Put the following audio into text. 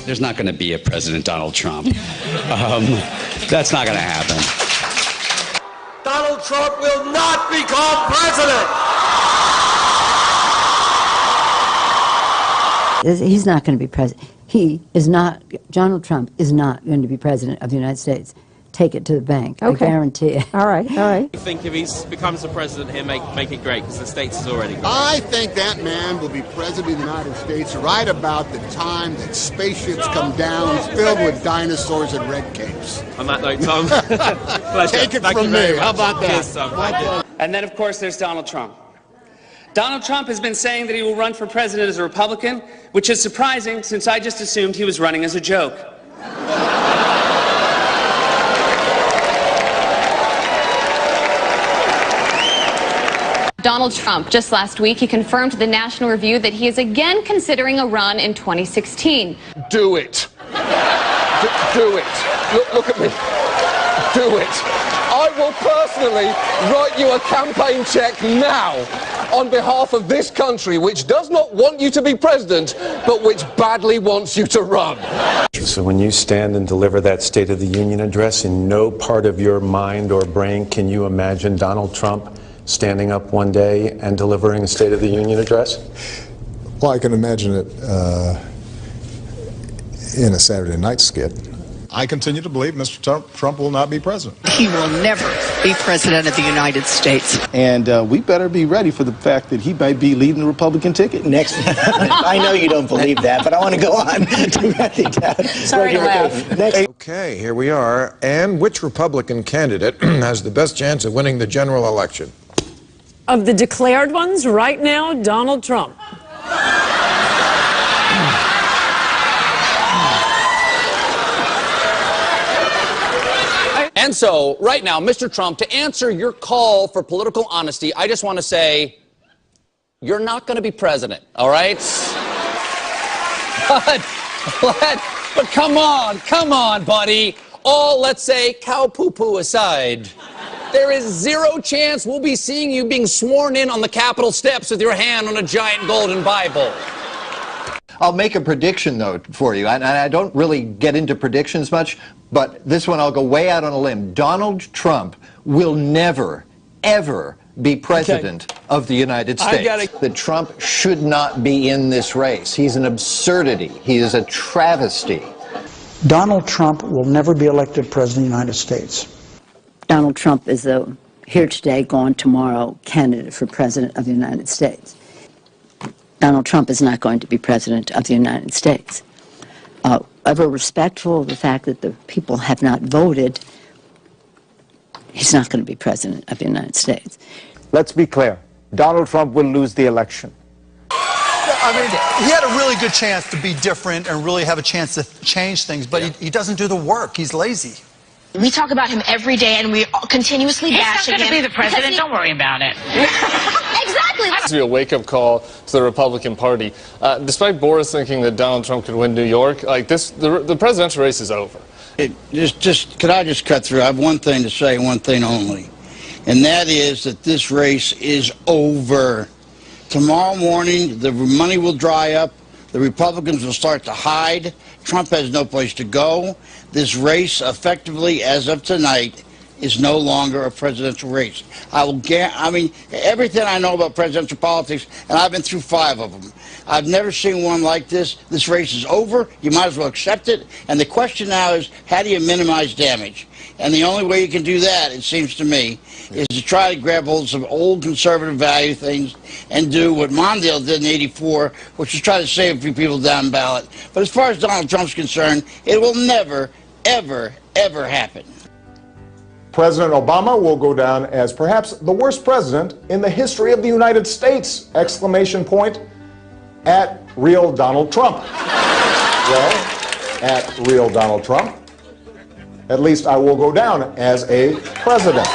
There's not going to be a President Donald Trump. That's not going to happen. Donald Trump will not become president. He's not going to be president. He is not, Donald Trump is not going to be president of the United States. Take it to the bank. Okay. I guarantee it. All right, all right. I think if he becomes the president, he'll make it great, because the States is already great. I think that man will be president of the United States right about the time that spaceships come down filled with dinosaurs and red capes. On that note, Tom, take it from me. How about that? Cheers, Tom. And then, of course, there's Donald Trump. Donald Trump has been saying that he will run for president as a Republican, which is surprising since I just assumed he was running as a joke. Donald Trump, just last week, he confirmed to the National Review that he is again considering a run in 2016. Do it. Do it. Look at me. Do it. I will personally write you a campaign check now on behalf of this country, which does not want you to be president, but which badly wants you to run. So when you stand and deliver that State of the Union address, in no part of your mind or brain can you imagine Donald Trump standing up one day and delivering a State of the Union address? Well, I can imagine it in a Saturday night skit. I continue to believe Mr. Trump will not be president. He will never be president of the United States. And we better be ready for the fact that he might be leading the Republican ticket next. I know you don't believe that, but I want to go on. Sorry to laugh. Okay, here we are. And which Republican candidate has the best chance of winning the general election? Of the declared ones, right now, Donald Trump. And so, right now, Mr. Trump, to answer your call for political honesty, I just want to say, you're not going to be president, all right? But come on, buddy. All, let's say, cow poo-poo aside, there is zero chance we'll be seeing you being sworn in on the Capitol steps with your hand on a giant golden Bible. I'll make a prediction, though, for you, and I don't really get into predictions much, but this one I'll go way out on a limb. Donald Trump will never, ever be president of the United States. That Trump should not be in this race. He's an absurdity. He is a travesty. Donald Trump will never be elected president of the United States. Donald Trump is a here today, gone tomorrow candidate for president of the United States. Donald Trump is not going to be president of the United States. Ever respectful of the fact that the people have not voted, he's not going to be president of the United States. Let's be clear. Donald Trump will lose the election. I mean, he had a really good chance to be different and really have a chance to change things, but he doesn't do the work. He's lazy. We talk about him every day, and we continuously bash him. He's not going to be the president. Don't worry about it. Exactly. This would be a wake-up call to the Republican Party. Despite Boris thinking that Donald Trump could win New York, like this, the presidential race is over. Could I just cut through? I have one thing to say, one thing only, and that is that this race is over. Tomorrow morning, the money will dry up. The Republicans will start to hide. Trump has no place to go. This race, effectively, as of tonight, is no longer a presidential race. I mean, everything I know about presidential politics, and I've been through 5 of them, I've never seen one like this. This race is over. You might as well accept it. And the question now is, how do you minimize damage? And the only way you can do that, it seems to me, is to try to grab hold of some old conservative value things and do what Mondale did in '84, which is try to save a few people down ballot. But as far as Donald Trump's concerned, it will never, ever, ever happen. President Obama will go down as perhaps the worst president in the history of the United States! Exclamation point at real Donald Trump. Well, at real Donald Trump, at least I will go down as a president.